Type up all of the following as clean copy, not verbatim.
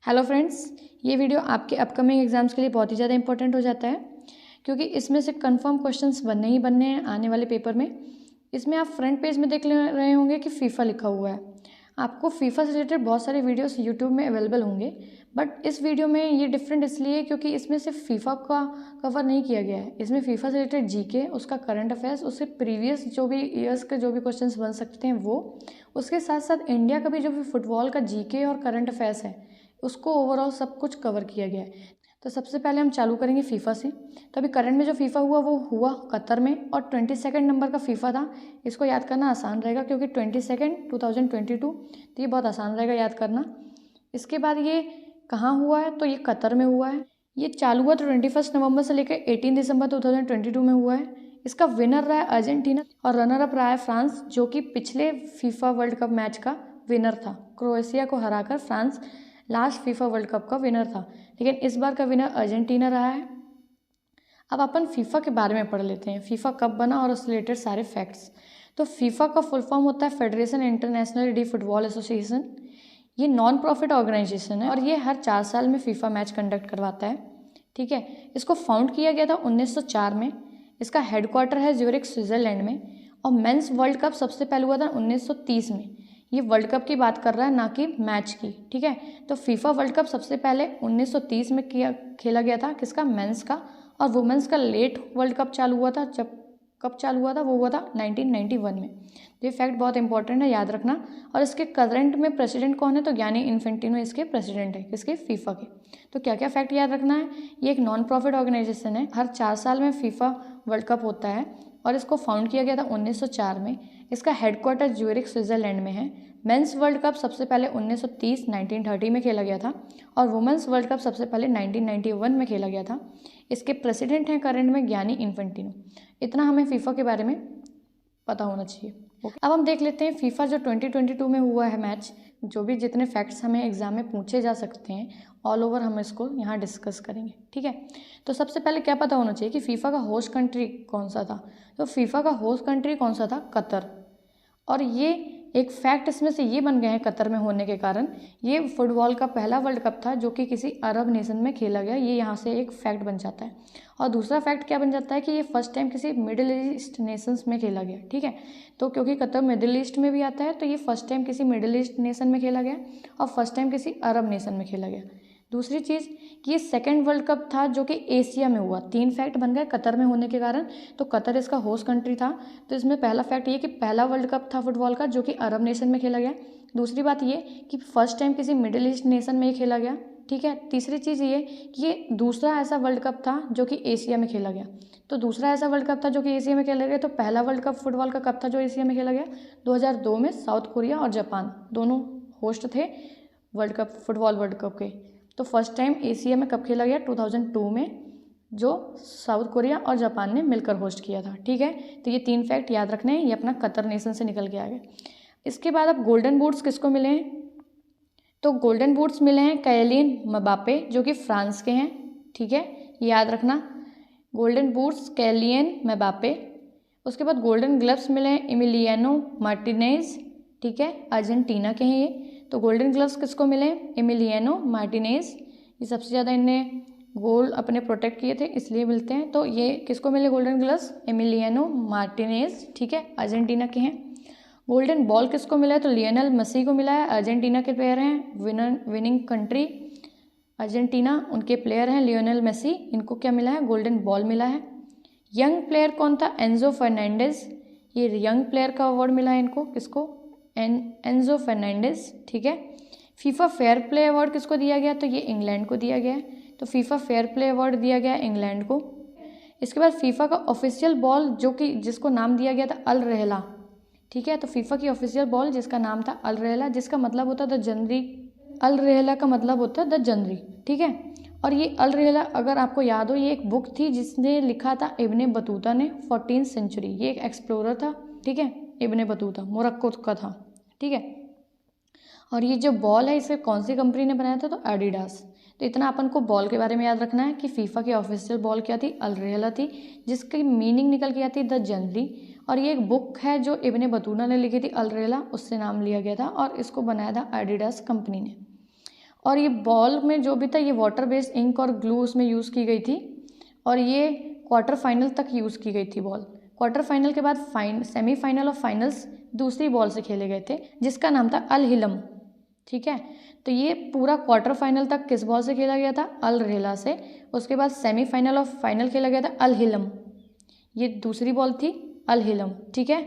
Hello friends, ये video आपके upcoming exams के लिए बहुत ही ज़्यादा इंपॉर्टेंट हो जाता है क्योंकि इसमें से कंफर्म क्वेश्चंस बनने ही बनने हैं आने वाले पेपर में। इसमें आप फ्रंट पेज में देख रहे होंगे कि फीफा लिखा हुआ है। आपको फीफा से रिलेटेड बहुत सारे वीडियोस यूट्यूब में अवेलेबल होंगे, बट इस वीडियो में ये डिफरेंट इसलिए क्योंकि इसमें सिर्फ फीफा का कवर नहीं किया गया है। इसमें फीफा से रिलेटेड जीके, उसका करंट अफेयर्स, उससे प्रीवियस जो भी ईयर्स के जो भी क्वेश्चंस बन सकते हैं वो, उसके साथ साथ इंडिया का भी जो भी फुटबॉल का जीके और करंट अफेयर्स है उसको ओवरऑल सब कुछ कवर किया गया है। तो सबसे पहले हम चालू करेंगे फीफा से। तो अभी करंट में जो फीफा हुआ वो हुआ कतर में और 22 नंबर का फीफा था। इसको याद करना आसान रहेगा क्योंकि 22 तो ये बहुत आसान रहेगा याद करना। इसके बाद ये कहाँ हुआ है, तो ये कतर में हुआ है। ये चालू हुआ तो 21 नवंबर से लेकर 18 दिसंबर 2022 में हुआ है। इसका विनर रहा है अर्जेंटीना और रनर अप रहा है फ्रांस, जो कि पिछले फीफा वर्ल्ड कप मैच का विनर था। क्रोएशिया को हराकर France last FIFA World cup का विनर था, लेकिन इस बार का विनर अर्जेंटीना रहा है। अब अपन फीफा के बारे में पढ़ लेते हैं, फीफा कब बना और उससे रिलेटेड सारे फैक्ट्स। तो फीफा का फुल फॉर्म होता है federation international D football association. ये नॉन प्रॉफिट ऑर्गेनाइजेशन है और ये हर 4 साल में फीफा मैच कंडक्ट करवाता है। ठीक है, इसको फाउंड किया गया था 1904 में। इसका हेडक्वार्टर है ज्यूरिख स्विट्जरलैंड में। और मेंस वर्ल्ड कप सबसे पहले हुआ था 1930 में। ये वर्ल्ड कप की बात कर रहा है, ना कि मैच की। ठीक है, तो फीफा वर्ल्ड कप सबसे पहले 1930 में खेला गया था, किसका, मेंस का। और वुमेंस का लेट वर्ल्ड कप चालू हुआ था, जब कब चालू हुआ था वो हुआ था 1991 में। तो ये फैक्ट बहुत इंपॉर्टेंट है, याद रखना। और इसके करंट में प्रेसिडेंट कौन है, तो गियानी इन्फेंटिनो इसके प्रेसिडेंट है, किसके, फीफा के। तो क्या क्या फैक्ट याद रखना है, ये एक नॉन प्रॉफिट ऑर्गेनाइजेशन है। हर 4 साल में फीफा वर्ल्ड कप होता है और इसको फाउंड किया गया था 1904 में। इसका हेडक्वार्टर ज्यूरिख स्विट्जरलैंड में है। मेंस वर्ल्ड कप सबसे पहले 1930 में खेला गया था और वुमेंस वर्ल्ड कप सबसे पहले 1991 में खेला गया था। इसके प्रेसिडेंट हैं करंट में गियानी इन्फेंटिनो। इतना हमें फीफा के बारे में पता होना चाहिए। अब हम देख लेते हैं फीफा जो 2022 में हुआ है मैच, जो भी जितने फैक्ट्स हमें एग्जाम में पूछे जा सकते हैं ऑल ओवर हम इसको यहाँ डिस्कस करेंगे। ठीक है, तो सबसे पहले क्या पता होना चाहिए कि फीफा का होस्ट कंट्री कौन सा था। तो फीफा का होस्ट कंट्री कौन सा था, कतर। और ये एक फैक्ट इसमें से ये बन गए हैं कतर में होने के कारण, ये फुटबॉल का पहला वर्ल्ड कप था जो कि किसी अरब नेशन में खेला गया। ये यहाँ से एक फैक्ट बन जाता है। और दूसरा फैक्ट क्या बन जाता है कि ये फर्स्ट टाइम किसी मिडिल ईस्ट नेशंस में खेला गया। ठीक है, तो क्योंकि कतर मिडिल ईस्ट में भी आता है तो ये फर्स्ट टाइम किसी मिडिल ईस्ट नेशन में खेला गया और फर्स्ट टाइम किसी अरब नेशन में खेला गया। दूसरी चीज़ कि ये सेकेंड वर्ल्ड कप था जो कि एशिया में हुआ। 3 फैक्ट बन गए कतर में होने के कारण। तो कतर इसका होस्ट कंट्री था, तो इसमें पहला फैक्ट ये कि पहला वर्ल्ड कप था फुटबॉल का जो कि अरब नेशन में खेला गया। दूसरी बात ये कि फर्स्ट टाइम किसी मिडिल ईस्ट नेशन में ही खेला गया। ठीक है, तीसरी चीज़ ये कि ये दूसरा ऐसा वर्ल्ड कप था जो कि एशिया में खेला गया। तो दूसरा ऐसा वर्ल्ड कप था जो कि एशिया में खेला गया। तो पहला वर्ल्ड कप फुटबॉल का कब था जो एशिया में खेला गया, 2002 में साउथ कोरिया और जापान दोनों होस्ट थे world cup, football world cup के। तो फर्स्ट टाइम एशिया में कब खेला गया, 2002 में, जो साउथ कोरिया और जापान ने मिलकर होस्ट किया था। ठीक है, तो ये 3 फैक्ट याद रखने हैं, ये अपना कतर नेशन से निकल के आ गए। इसके बाद अब गोल्डन बूट्स किसको मिले हैं, तो गोल्डन बूट्स मिले हैं कैलियन मबापे जो कि फ्रांस के हैं। ठीक है, ये याद रखना, गोल्डन बूट्स कैलियन मबापे। उसके बाद गोल्डन ग्लव्स मिले हैं एमिलियानो मार्टिनेज। ठीक है, अर्जेंटीना के हैं ये। तो गोल्डन ग्लव्स किसको मिले, एमिलियानो मार्टिनेज। ये सबसे ज़्यादा इनने गोल अपने प्रोटेक्ट किए थे इसलिए मिलते हैं। तो ये किसको मिले गोल्डन ग्लव्स, एमिलियानो मार्टिनेज। ठीक है, अर्जेंटीना के हैं। गोल्डन बॉल किसको मिला है, तो लियोनेल मेसी को मिला है। अर्जेंटीना के प्लेयर हैं, विनिंग कंट्री अर्जेंटीना, उनके प्लेयर हैं लियोनेल मेसी। इनको क्या मिला है, गोल्डन बॉल मिला है। यंग प्लेयर कौन था, एंजो फर्नांडिस। ये यंग प्लेयर का अवार्ड मिला है इनको, किसको, एंजो फर्नांडिस। ठीक है, फीफा फेयर प्ले अवार्ड किसको दिया गया, तो ये इंग्लैंड को दिया गया है। तो फीफा फेयर प्ले अवार्ड दिया गया इंग्लैंड को। इसके बाद फीफा का ऑफिशियल बॉल जो कि जिसको नाम दिया गया था अल रहला। ठीक है, तो फीफा की ऑफिशियल बॉल जिसका नाम था अल रहला, जिसका मतलब होता द जनरी। अल रहला का मतलब होता है द जनरी। ठीक है, और ये अल रहला अगर आपको याद हो, ये एक बुक थी जिसने लिखा था इब्ने बतूता ने 14th सेंचुरी। ये एक एक्सप्लोरर था। ठीक है, इब्ने बतूता मोरक्को का था। ठीक है, और ये जो बॉल है इसे कौन सी कंपनी ने बनाया था, तो एडिडास। तो इतना अपन को बॉल के बारे में याद रखना है कि फीफा की ऑफिशियल बॉल क्या थी, अल रहला थी, जिसकी मीनिंग निकल के आती द जनरी। और ये एक बुक है जो इब्ने बतूता ने लिखी थी, अल रहला, उससे नाम लिया गया था और इसको बनाया था एडिडास कंपनी ने। और ये बॉल में जो भी था ये वाटर बेस्ड इंक और ग्लू उसमें यूज़ की गई थी और ये क्वार्टर फाइनल तक यूज़ की गई थी बॉल। क्वार्टर फाइनल के बाद सेमीफाइनल और फाइनल्स दूसरी बॉल से खेले गए थे जिसका नाम था अल हिलम। ठीक है, तो ये पूरा क्वार्टर फाइनल तक किस बॉल से खेला गया था? अल रेला से। उसके बाद सेमीफाइनल और फाइनल खेला गया था अल हिलम, ये दूसरी बॉल थी अल हिलम। ठीक है,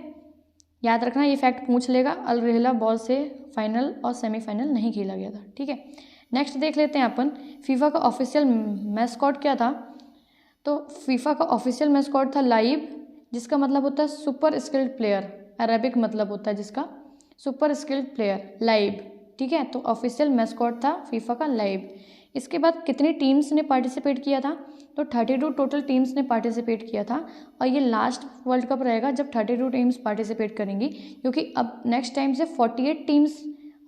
याद रखना, ये फैक्ट पूछ लेगा, अल रेला बॉल से फाइनल और सेमीफाइनल नहीं खेला गया था। ठीक है, नेक्स्ट देख लेते हैं अपन फीफा का ऑफिशियल मैस्कॉट क्या था। तो फीफा का ऑफिशियल मैस्कॉट था लाइब, जिसका मतलब होता है सुपर स्किल्ड प्लेयर, अरेबिक मतलब होता है जिसका सुपर स्किल्ड प्लेयर, लाइब। ठीक है, तो ऑफिशियल मैस्कॉट था फीफा का लाइब। इसके बाद कितनी टीम्स ने पार्टिसिपेट किया था? तो 32 टोटल टीम्स ने पार्टिसिपेट किया था और ये लास्ट वर्ल्ड कप रहेगा जब 32 टीम्स पार्टिसिपेट करेंगी, क्योंकि अब नेक्स्ट टाइम से 48 टीम्स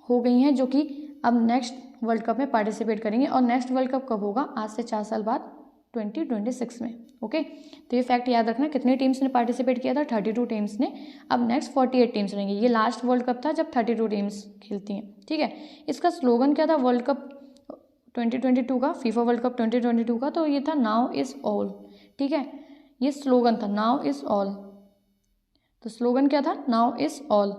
हो गई हैं जो कि अब नेक्स्ट वर्ल्ड कप में पार्टिसिपेट करेंगे। और नेक्स्ट वर्ल्ड कप कब होगा? आज से 4 साल बाद 2026 में। ओके, तो ये फैक्ट याद रखना, कितनी टीम्स ने पार्टिसिपेट किया था? 32 टीम्स ने। अब नेक्स्ट 48 टीम्स रहेंगी। ये लास्ट वर्ल्ड कप था जब 32 टीम्स खेलती हैं। ठीक है, इसका स्लोगन क्या था वर्ल्ड कप 2022 का, फीफा वर्ल्ड कप 2022 का? तो ये था नाउ इज़ ऑल। ठीक है, ये स्लोगन था नाउ इज़ ऑल। तो स्लोगन क्या था? Now is all.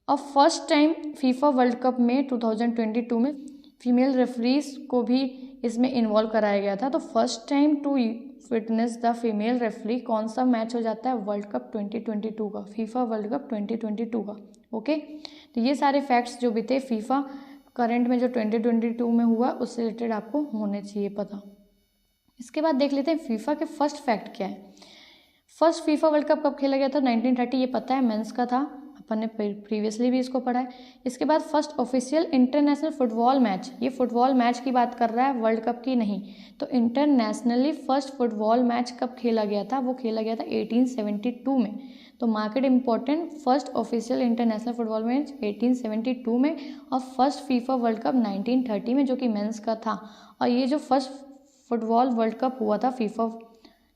और first time FIFA World Cup में 2022 में फीमेल रेफरीज को भी इसमें इन्वॉल्व कराया गया था। तो first time to witness the female referee कौन सा मैच हो जाता है? वर्ल्ड कप 2022 का, फीफा वर्ल्ड कप 2022 का। ओके, तो ये सारे फैक्ट्स जो भी थे फीफा करंट में जो 2022 में हुआ उससे रिलेटेड आपको होने चाहिए पता। इसके बाद देख लेते हैं फीफा के फर्स्ट फैक्ट क्या है। फर्स्ट फीफा वर्ल्ड कप कब खेला गया था? 1930, ये पता है, मेंस का था, अपन ने प्रीवियसली भी इसको पढ़ा है। इसके बाद first official international football match, ये फुटबॉल मैच की बात कर रहा है, वर्ल्ड कप की नहीं। तो इंटरनेशनली फर्स्ट फुटबॉल मैच कब खेला गया था? वो खेला गया था 1872 में। तो market important, first official international football match 1872 में और फर्स्ट फीफा वर्ल्ड कप 1930 में जो कि मेंस का था। और ये जो फर्स्ट फुटबॉल वर्ल्ड कप हुआ था फीफा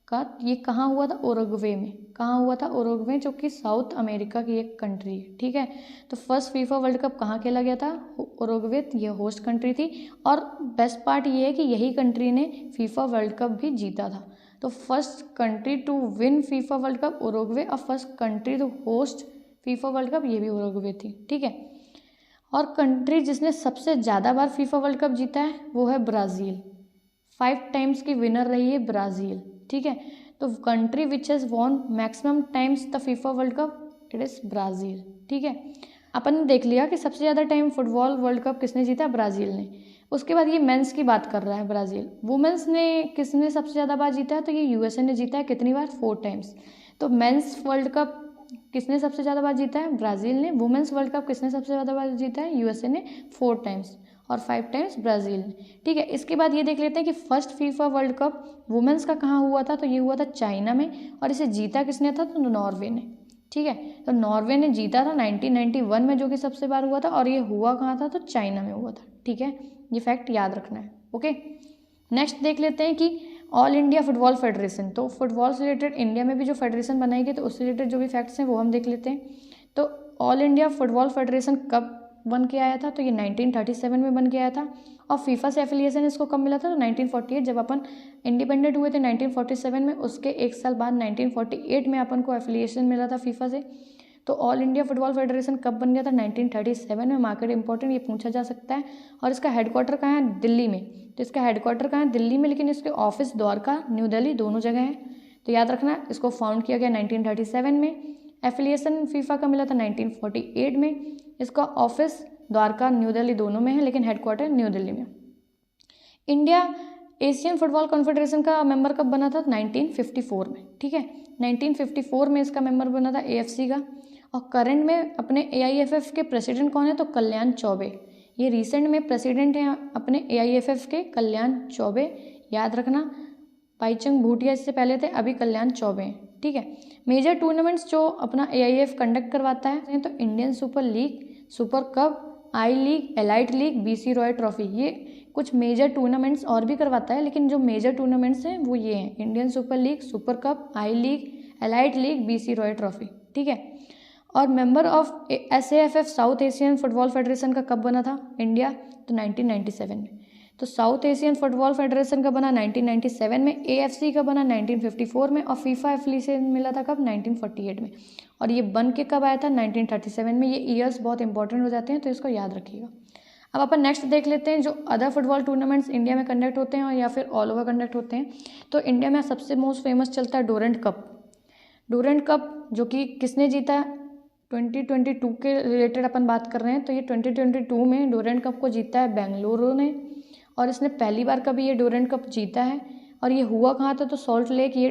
का, ये कहाँ हुआ था? उरुग्वे में। कहाँ हुआ था? उरुग्वे, जो कि साउथ अमेरिका की एक कंट्री है। ठीक है, तो फर्स्ट फीफा वर्ल्ड कप कहाँ खेला गया था? उरुग्वे, ये होस्ट कंट्री थी। और बेस्ट पार्ट ये है कि यही कंट्री ने फीफा वर्ल्ड कप भी जीता था। तो first country to win FIFA World Cup Uruguay और first country to host FIFA World Cup ये भी उरुग्वे थी। ठीक है, और कंट्री जिसने सबसे ज़्यादा बार फीफा वर्ल्ड कप जीता है वो है ब्राज़ील। 5 टाइम्स की विनर रही है ब्राज़ील। ठीक है, तो country which has won maximum times the FIFA World cup it is Brazil. ठीक है, अपन ने देख लिया कि सबसे ज़्यादा टाइम फुटबॉल वर्ल्ड कप किसने जीता? ब्राज़ील ने। उसके बाद ये मेंस की बात कर रहा है ब्राज़ील। वुमेंस ने किसने सबसे ज़्यादा बार जीता है? तो ये यूएसए ने जीता है। कितनी बार? 4 टाइम्स। तो मेंस वर्ल्ड कप किसने सबसे ज़्यादा बार जीता है? ब्राज़ील ने। वुमेंस वर्ल्ड कप किसने सबसे ज़्यादा बार जीता है? यूएसए ने 4 टाइम्स और 5 टाइम्स ब्राज़ील ने। ठीक है, इसके बाद ये देख लेते हैं कि first FIFA World cup women's का कहाँ हुआ था? तो ये हुआ था चाइना में और इसे जीता किसने था? तो नॉर्वे ने। ठीक है, तो नॉर्वे ने जीता था 1991 में, जो कि सबसे बार हुआ था, और ये हुआ कहाँ था? तो चाइना में हुआ था। ठीक है, ये फैक्ट याद रखना है। ओके, नेक्स्ट देख लेते हैं कि ऑल इंडिया फुटबॉल फेडरेशन, तो फुटबॉल से रिलेटेड इंडिया में भी जो फेडरेशन बनाई गई तो उससे रिलेटेड जो भी फैक्ट्स हैं वो हम देख लेते हैं। तो ऑल इंडिया फुटबॉल फेडरेशन कब बन के आया था? तो ये 1937 में बन के आया था। और फीफा से एफिलिएशन इसको कब मिला था? तो 1948, जब अपन इंडिपेंडेंट हुए थे 1947 में, उसके 1 साल बाद 1948 में अपन को एफिलिएशन मिला था फीफा से। तो ऑल इंडिया फुटबॉल फेडरेशन कब बन गया था? 1937 में। मार्केट इंपॉर्टेंट, ये पूछा जा सकता है। और इसका हेडक्वार्टर कहाँ है? दिल्ली में। तो इसका हेडक्वार्टर कहाँ है? दिल्ली में, लेकिन इसके ऑफिस द्वारका, न्यू दिल्ली, दोनों जगह है। तो याद रखना, इसको फाउंड किया गया 1937 में। एफिलिएशन फीफा का मिला था 1948 में। इसका ऑफिस द्वारका, न्यू दिल्ली दोनों में है, लेकिन हेडक्वार्टर न्यू दिल्ली में। इंडिया एशियन फुटबॉल कॉन्फेडरेशन का मेंबर कब बना था? 1954 में। ठीक है, 1954 में इसका मेंबर बना था एएफसी का। और करंट में अपने एआईएफएफ के प्रेसिडेंट कौन है? तो कल्याण चौबे। ये रिसेंट में प्रेसिडेंट हैं अपने एआईएफएफ के, कल्याण चौबे। याद रखना, बाईचंग भूटिया इससे पहले थे, अभी कल्याण चौबे हैं। ठीक है, मेजर टूर्नामेंट्स जो अपना एआईएफ कंडक्ट करवाता है तो Indian Super League, Super Cup, I League, Elite League, BC Roy Trophy, ये कुछ मेजर टूर्नामेंट्स और भी करवाता है, लेकिन जो मेजर टूर्नामेंट्स हैं वो ये हैं: Indian Super League, Super Cup, I League, Elite League, BC Roy Trophy. ठीक है, और member of SAFF South Asian Football Federation का कब बना था इंडिया? तो 1997 में। तो साउथ एशियन फुटबॉल फेडरेशन का बना 1997 में, AFC का बना 1954 में, और फीफा एफिलिएशन मिला था कब? 1948 में। और ये बन के कब आया था? 1937 में। ये ईयर्स बहुत इंपॉर्टेंट हो जाते हैं, तो इसको याद रखिएगा। अब अपन नेक्स्ट देख लेते हैं जो अदर फुटबॉल टूर्नामेंट्स इंडिया में कंडक्ट होते हैं और या फिर ऑल ओवर कंडक्ट होते हैं। तो इंडिया में सबसे मोस्ट फेमस चलता है डोरेंट कप। डोरेंट कप जो कि किसने जीता? 2022 के रिलेटेड अपन बात कर रहे हैं, तो ये 2022 में डोरेंट कप को जीता है बेंगलुरु ने, और इसने पहली बार कभी ये डोरेंट कप जीता है। और ये हुआ कहाँ था? तो सॉल्ट लेक ये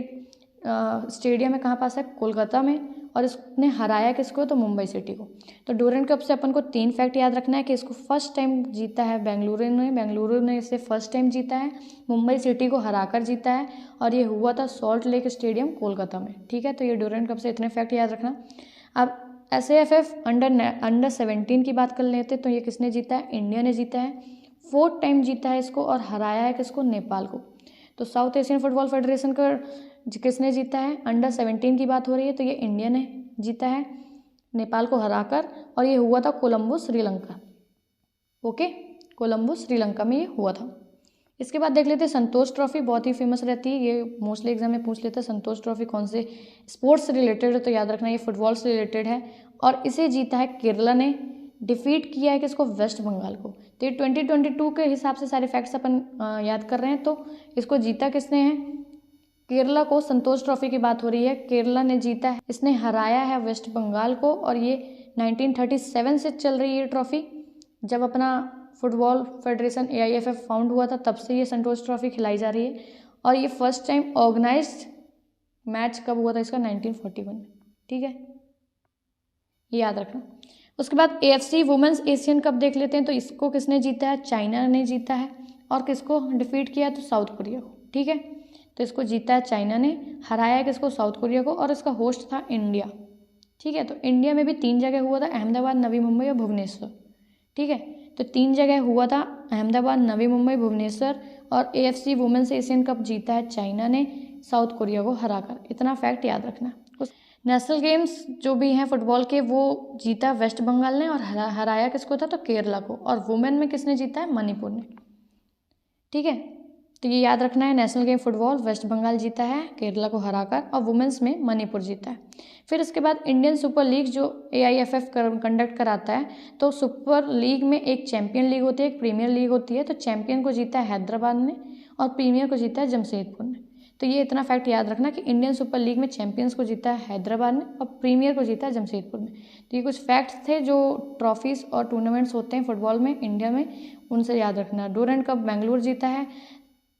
स्टेडियम है, कहाँ पास है? कोलकाता में। और इसने हराया किसको? तो मुंबई सिटी को। तो डोरेंट कप से अपन को 3 फैक्ट याद रखना है कि इसको फर्स्ट टाइम जीता है बेंगलुरु ने इसे फर्स्ट टाइम जीता है, मुंबई सिटी को हराकर जीता है, और ये हुआ था सॉल्ट लेक स्टेडियम कोलकाता में। ठीक है, तो ये डोरेंट कप से इतने फैक्ट याद रखना। अब SAFF अंडर 17 की बात कर लेते, तो ये किसने जीता है? इंडिया ने जीता है, 4th टाइम जीता है इसको, और हराया है किसको? नेपाल को। तो साउथ एशियन फुटबॉल फेडरेशन का किसने जीता है? अंडर 17 की बात हो रही है, तो ये इंडिया ने जीता है नेपाल को हराकर, और ये हुआ था कोलंबो श्रीलंका। ओके, कोलंबो श्रीलंका में ये हुआ था। इसके बाद देख लेते हैं संतोष ट्रॉफी, बहुत ही फेमस रहती है, ये मोस्टली एग्जाम में पूछ लेते हैं। संतोष ट्रॉफी कौन से स्पोर्ट्स से रिलेटेड है? तो याद रखना ये फुटबॉल से रिलेटेड है, और इसे जीता है केरला ने, डिफीट किया है किसको? वेस्ट बंगाल को। तो ये 2022 के हिसाब से सारे फैक्ट्स अपन याद कर रहे हैं। तो इसको जीता किसने है? केरला को। संतोष ट्रॉफी की बात हो रही है, केरला ने जीता है, इसने हराया है वेस्ट बंगाल को, और ये 1937 से चल रही है ये ट्रॉफी। जब अपना फुटबॉल फेडरेशन AIFF फाउंड हुआ था, तब से ये संतोष ट्रॉफी खिलाई जा रही है, और ये फर्स्ट टाइम ऑर्गेनाइज्ड मैच कब हुआ था इसका? 1941 में। ठीक है, ये याद रखना। उसके बाद AFC वुमेन्स एशियन कप देख लेते हैं, तो इसको किसने जीता है? चाइना ने जीता है, और किसको डिफीट किया? तो साउथ कोरिया को। ठीक है, तो इसको जीता है चाइना ने, हराया है किसको? साउथ कोरिया को, और इसका होस्ट था इंडिया। ठीक है, तो इंडिया में भी 3 जगह हुआ था, अहमदाबाद, नवी मुंबई और भुवनेश्वर। ठीक है, तो 3 जगह हुआ था, अहमदाबाद, नवी मुंबई, भुवनेश्वर, और AFC वुमेन्स एशियन कप जीता है चाइना ने साउथ कोरिया को हराकर। इतना फैक्ट याद रखना। नेशनल गेम्स जो भी हैं फुटबॉल के, वो जीता वेस्ट बंगाल ने, और हराया किसको था? तो केरला को। और वुमेन में किसने जीता है? मणिपुर ने। ठीक है, तो ये याद रखना है, national game football West Bengal जीता है केरला को हराकर, और वुमेन्स में मणिपुर जीता है। फिर इसके बाद इंडियन सुपर लीग जो AIFF कंडक्ट कराता है, तो सुपर लीग में एक चैंपियन लीग होती है, एक प्रीमियर लीग होती है। तो चैंपियन को जीता है हैदराबाद ने, और प्रीमियर को जीता है जमशेदपुर ने। तो ये इतना फैक्ट याद रखना कि इंडियन सुपर लीग में चैंपियंस को जीता है हैदराबाद ने, और प्रीमियर को जीता है जमशेदपुर में। तो ये कुछ फैक्ट्स थे जो ट्रॉफीज़ और टूर्नामेंट्स होते हैं फुटबॉल में इंडिया में, उनसे याद रखना। डोरेंट कप बेंगलुरु जीता है,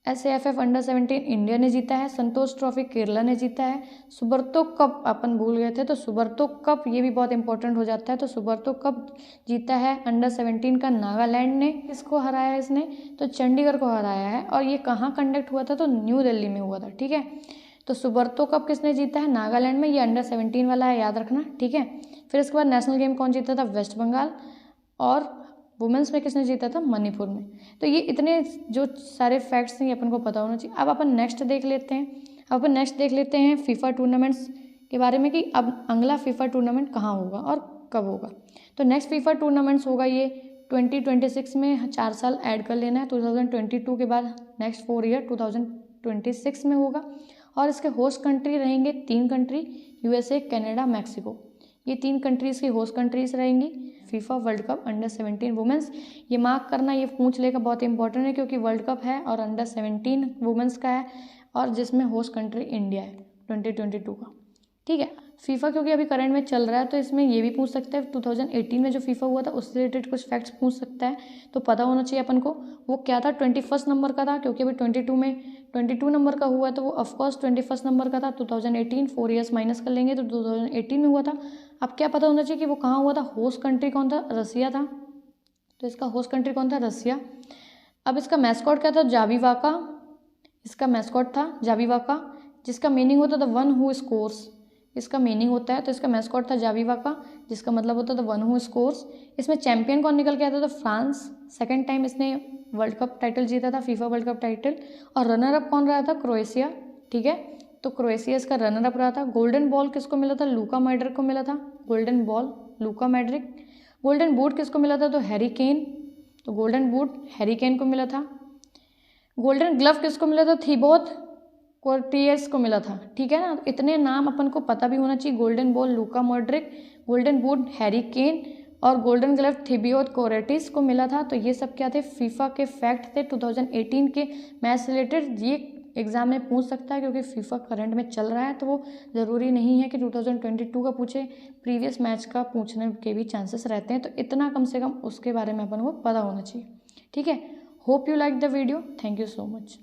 SAFF अंडर 17 इंडिया ने जीता है, संतोष ट्रॉफी केरला ने जीता है, सुब्रतो कप अपन भूल गए थे, तो सुब्रतो कप ये भी बहुत इंपॉर्टेंट हो जाता है। तो सुब्रतो कप जीता है अंडर 17 का नागालैंड ने। किसको हराया है इसने? तो चंडीगढ़ को हराया है, और ये कहाँ कंडक्ट हुआ था? तो न्यू दिल्ली में हुआ था। ठीक है, तो सुब्रतो कप किसने जीता है? नागालैंड में। ये अंडर 17 वाला है, याद रखना। ठीक है, फिर इसके बाद नेशनल गेम कौन जीता था? वेस्ट बंगाल, और वुमेन्स में किसने जीता था? मणिपुर में। तो ये इतने जो सारे फैक्ट्स हैं ये अपन को पता होना चाहिए। अब अपन नेक्स्ट देख लेते हैं फीफा टूर्नामेंट्स के बारे में, कि अब अगला फीफा टूर्नामेंट कहाँ होगा और कब होगा। तो नेक्स्ट फीफा टूर्नामेंट्स होगा ये 2026 में, 4 साल ऐड कर लेना है। 2022 के बाद नेक्स्ट 4 ईयर 2026 में होगा, और इसके होस्ट कंट्री रहेंगे 3 कंट्री, USA, कनाडा, मैक्सिको। ये 3 कंट्रीज़ की होस्ट कंट्रीज रहेंगी FIFA World cup under 17 women's. ये मार्क करना, ये पूछ लेगा, बहुत इंपॉर्टेंट है, क्योंकि वर्ल्ड कप है और अंडर 17 वुमेंस का है, और जिसमें होस्ट कंट्री इंडिया है 2022 का। ठीक है, फीफा क्योंकि अभी करंट में चल रहा है, तो इसमें ये भी पूछ सकता है 2018 में जो फीफा हुआ था उससे रिलेटेड कुछ फैक्ट्स पूछ सकता है, तो पता होना चाहिए अपन को। वो क्या था? 21 नंबर का था, क्योंकि अभी 22 नंबर का हुआ है, तो वो ऑफकोर्स 21 नंबर का था। 2018 4 ईयर्स माइनस कर लेंगे तो 2018 में हुआ था। अब क्या पता होना चाहिए कि वो कहाँ हुआ था? होस्ट कंट्री कौन था? रसिया था। तो इसका होस्ट कंट्री कौन था? रसिया। अब इसका मैस्कॉट क्या था? जाविवाका। इसका मैस्कॉट था जाविवाका, जिसका मीनिंग होता था वन हु स्कोर्स। इसका मीनिंग होता है, तो इसका मैस्कॉट था जाविवाका, जिसका मतलब होता था वन हु स्कोर्स। इसमें चैंपियन कौन निकल के आता था? फ्रांस। 2nd टाइम इसने वर्ल्ड कप टाइटल जीता था, फीफा वर्ल्ड कप टाइटल। और रनर अप कौन रहा था? क्रोएशिया। ठीक है, तो क्रोएशिया इसका रनर अप रहा था। गोल्डन बॉल किसको मिला था? लूका मॉड्रिक को मिला था। गोल्डन बॉल लूका मॉड्रिक। गोल्डन बूट किसको मिला था? तो हैरी केन। तो गोल्डन बूट हैरी केन को मिला था। गोल्डन ग्लव किसको मिला था? थिबोत कोर्टियस को मिला था। ठीक है ना, इतने नाम अपन को पता भी होना चाहिए। गोल्डन बॉल लूका Modric, golden boot Harry Kane और गोल्डन ग्लव थिबियोत कोरेटिस को मिला था। तो ये सब क्या थे? फीफा के फैक्ट थे 2018 के मैच रिलेटेड। ये एग्जाम में पूछ सकता है क्योंकि फीफा करंट में चल रहा है, तो वो ज़रूरी नहीं है कि 2022 का पूछे, प्रीवियस मैच का पूछने के भी चांसेस रहते हैं। तो इतना कम से कम उसके बारे में अपन को पता होना चाहिए। ठीक है, hope you like the video. Thank you so much.